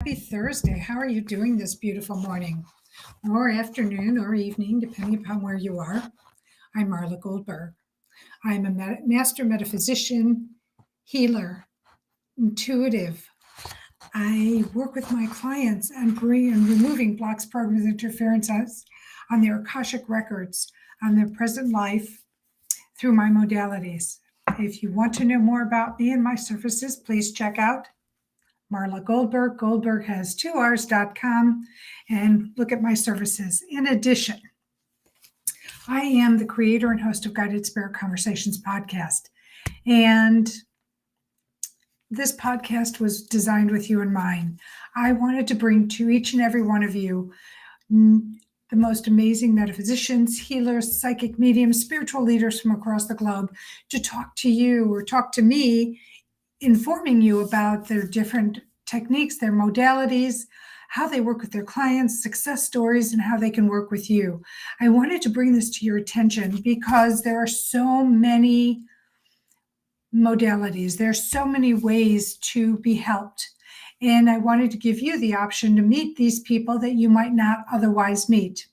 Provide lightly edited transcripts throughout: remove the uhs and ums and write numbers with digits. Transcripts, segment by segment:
Happy Thursday. How are you doing this beautiful morning or afternoon or evening, depending upon where you are? I'm Marla Goldberg. I'm a master metaphysician, healer, intuitive. I work with my clients on removing blocks, programs, interferences on their Akashic records, on their present life through my modalities. If you want to know more about me and my services, please check out Marla Goldberg. Goldberg has 2Rs.com, and look at my services. In addition, I am the creator and host of Guided Spirit Conversations Podcast. And this podcast was designed with you in mind. I wanted to bring to each and every one of you the most amazing metaphysicians, healers, psychic mediums, spiritual leaders from across the globe to talk to you or talk to me, informing you about their different techniques, their modalities, how they work with their clients, success stories, and how they can work with you. I wanted to bring this to your attention because there are so many modalities. There are so many ways to be helped. And I wanted to give you the option to meet these people that you might not otherwise meet.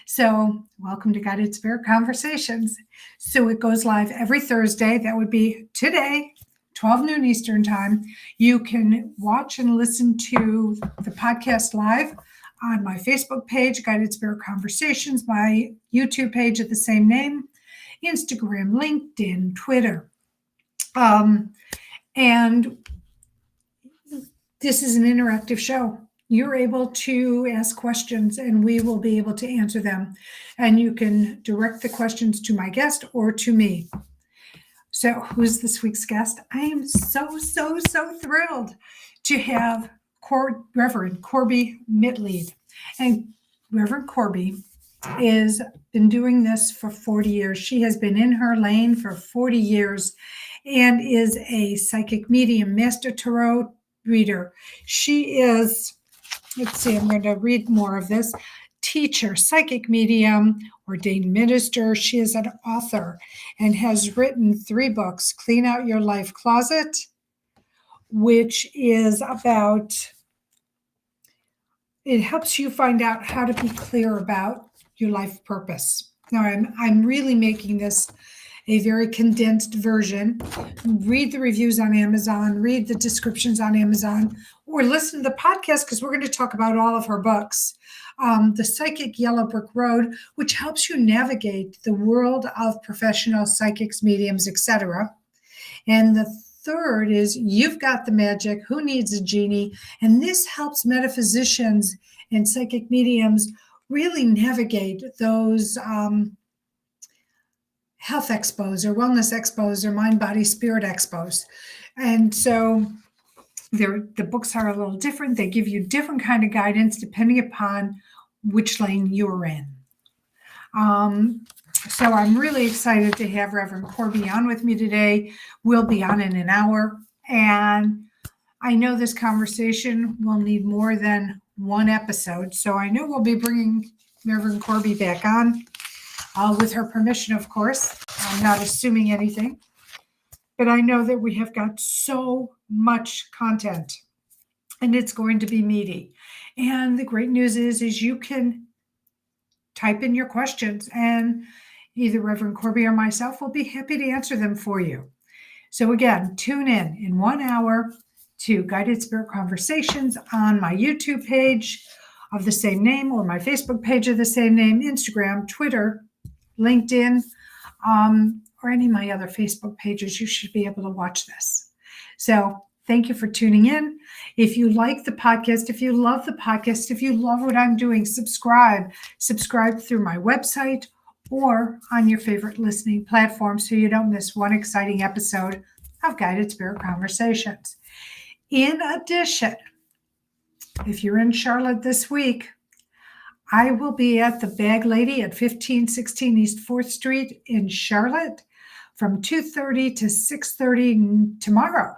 So welcome to Guided Spirit Conversations. So it goes live every Thursday. That would be today, 12 noon Eastern time. You can watch and listen to the podcast live on my Facebook page, Guided Spirit Conversations, my YouTube page at the same name, Instagram, LinkedIn, Twitter. And this is an interactive show. You're able to ask questions and we will be able to answer them. And you can direct the questions to my guest or to me. So who's this week's guest? I am so thrilled to have Reverend Corby Mitleid. And Reverend Corby has been doing this for 40 years. She has been in her lane for 40 years and is a psychic medium, master tarot reader. She is, let's see, I'm going to read more of this. Teacher, psychic medium, ordained minister. She is an author and has written 3 books. Clean Out Your Life Closet, which is about, it helps you find out how to be clear about your life purpose. Now, I'm really making this a very condensed version. Read the reviews on Amazon, read the descriptions on Amazon, or listen to the podcast because we're going to talk about all of her books. The Psychic Yellow Brick Road, which helps you navigate the world of professional psychics, mediums, etc. And the third is You've Got the Magic, Who Needs a Genie? And this helps metaphysicians and psychic mediums really navigate those health expos or wellness expos or mind, body, spirit expos. And so the books are a little different. They give you different kind of guidance depending upon which lane you're in. So I'm really excited to have Reverend Corby on with me today. We'll be on in an hour. And I know this conversation will need more than one episode. So I know we'll be bringing Reverend Corby back on with her permission, of course. I'm not assuming anything. But I know that we have got so much content and it's going to be meaty. And the great news is you can type in your questions and either Reverend Corby or myself will be happy to answer them for you. So again, tune in 1 hour to Guided Spirit Conversations on my YouTube page of the same name or my Facebook page of the same name, Instagram, Twitter, LinkedIn, or any of my other Facebook pages. You should be able to watch this. So thank you for tuning in. If you like the podcast, if you love the podcast, if you love what I'm doing, subscribe through my website or on your favorite listening platform so you don't miss one exciting episode of Guided Spirit Conversations. In addition, if you're in Charlotte this week, I will be at the Bag Lady at 1516 East 4th Street in Charlotte from 2:30 to 6:30 tomorrow.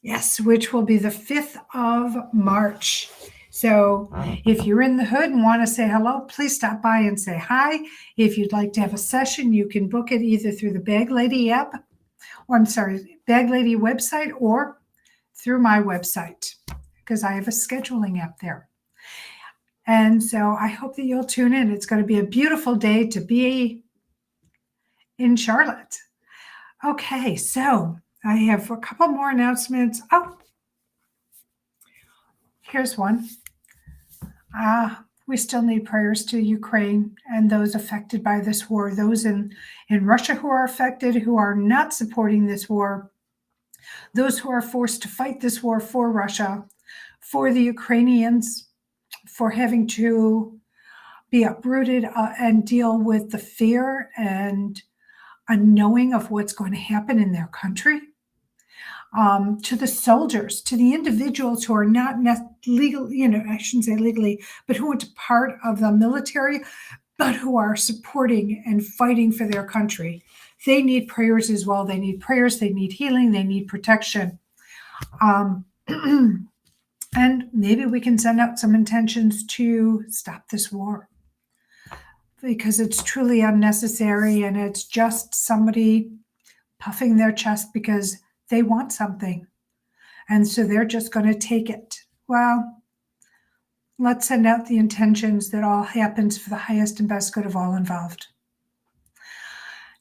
Yes, which will be the 5th of March. So if you're in the hood and want to say hello, please stop by and say hi. If you'd like to have a session, you can book it either through the Bag Lady app, Bag Lady website, or through my website, because I have a scheduling app there. And so I hope that you'll tune in. It's going to be a beautiful day to be in Charlotte. Okay, so I have a couple more announcements. Oh, here's one. We still need prayers to Ukraine and those affected by this war, those in Russia who are affected, who are not supporting this war, those who are forced to fight this war for Russia, for the Ukrainians, for having to be uprooted and deal with the fear and unknowing of what's going to happen in their country. To the soldiers, to the individuals who are not legal, I shouldn't say legally, but who aren't part of the military, but who are supporting and fighting for their country. They need prayers as well. They need prayers, they need healing, they need protection. And maybe we can send out some intentions to stop this war, because it's truly unnecessary and it's just somebody puffing their chest because they want something. And so they're just going to take it. Well, let's send out the intentions that all happens for the highest and best good of all involved.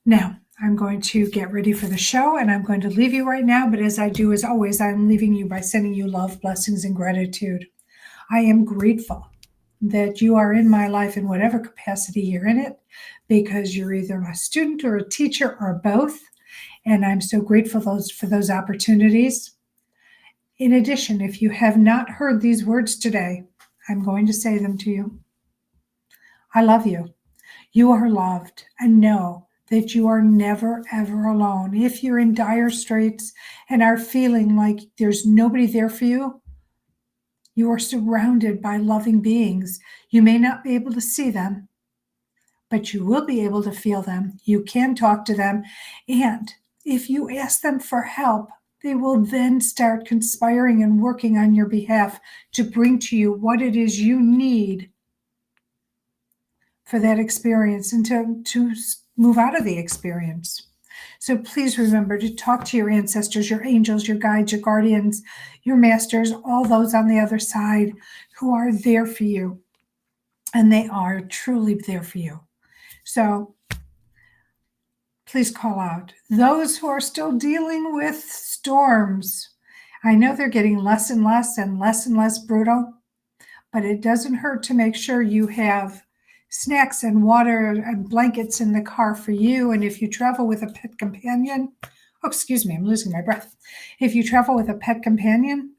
Now, I'm going to get ready for the show and I'm going to leave you right now. But as I do, as always, I'm leaving you by sending you love, blessings, and gratitude. I am grateful that you are in my life in whatever capacity you're in it, because you're either a student or a teacher or both. And I'm so grateful for those opportunities. In addition, if you have not heard these words today, I'm going to say them to you. I love you. You are loved, and know that you are never, ever alone. If you're in dire straits and are feeling like there's nobody there for you, you are surrounded by loving beings. You may not be able to see them, but you will be able to feel them. You can talk to them. And if you ask them for help, they will then start conspiring and working on your behalf to bring to you what it is you need for that experience and to move out of the experience. So please remember to talk to your ancestors, your angels, your guides, your guardians, your masters, all those on the other side who are there for you. And they are truly there for you. So please call out those who are still dealing with storms. I know they're getting less and less brutal, but it doesn't hurt to make sure you have snacks and water and blankets in the car for you. And if you travel with a pet companion, I'm losing my breath. If you travel with a pet companion,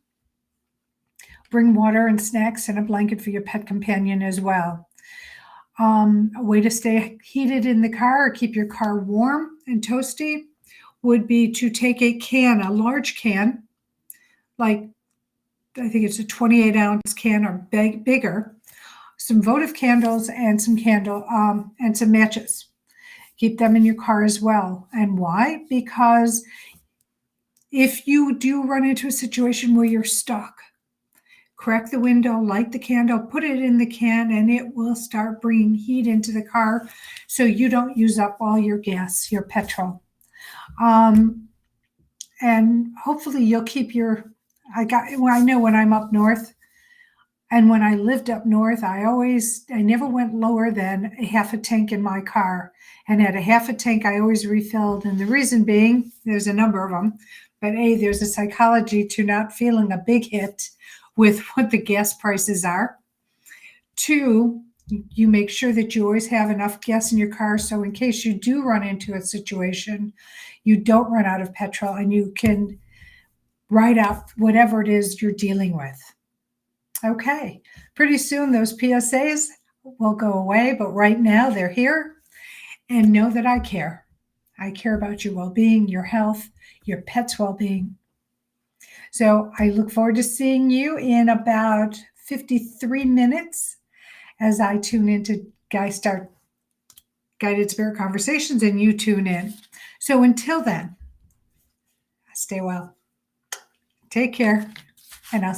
bring water and snacks and a blanket for your pet companion as well. A way to stay heated in the car or keep your car warm and toasty would be to take a large can, like I think it's a 28-ounce can or bigger, some votive candles and some matches. Keep them in your car as well. And why? Because if you do run into a situation where you're stuck, crack the window, light the candle, put it in the can, and it will start bringing heat into the car so you don't use up all your gas, your petrol. And hopefully you'll keep I know when I'm up north, and when I lived up north, I never went lower than a half a tank in my car. And at a half a tank, I always refilled. And the reason being, there's a number of them, but there's a psychology to not feeling a big hit with what the gas prices are. 2, you make sure that you always have enough gas in your car, so in case you do run into a situation, you don't run out of petrol and you can ride out whatever it is you're dealing with. Okay, pretty soon those PSAs will go away, but right now they're here. And know that I care. I care about your well-being, your health, your pet's well-being. So I look forward to seeing you in about 53 minutes as I tune into start Guided Spirit Conversations and you tune in. So until then, stay well. Take care, and I'll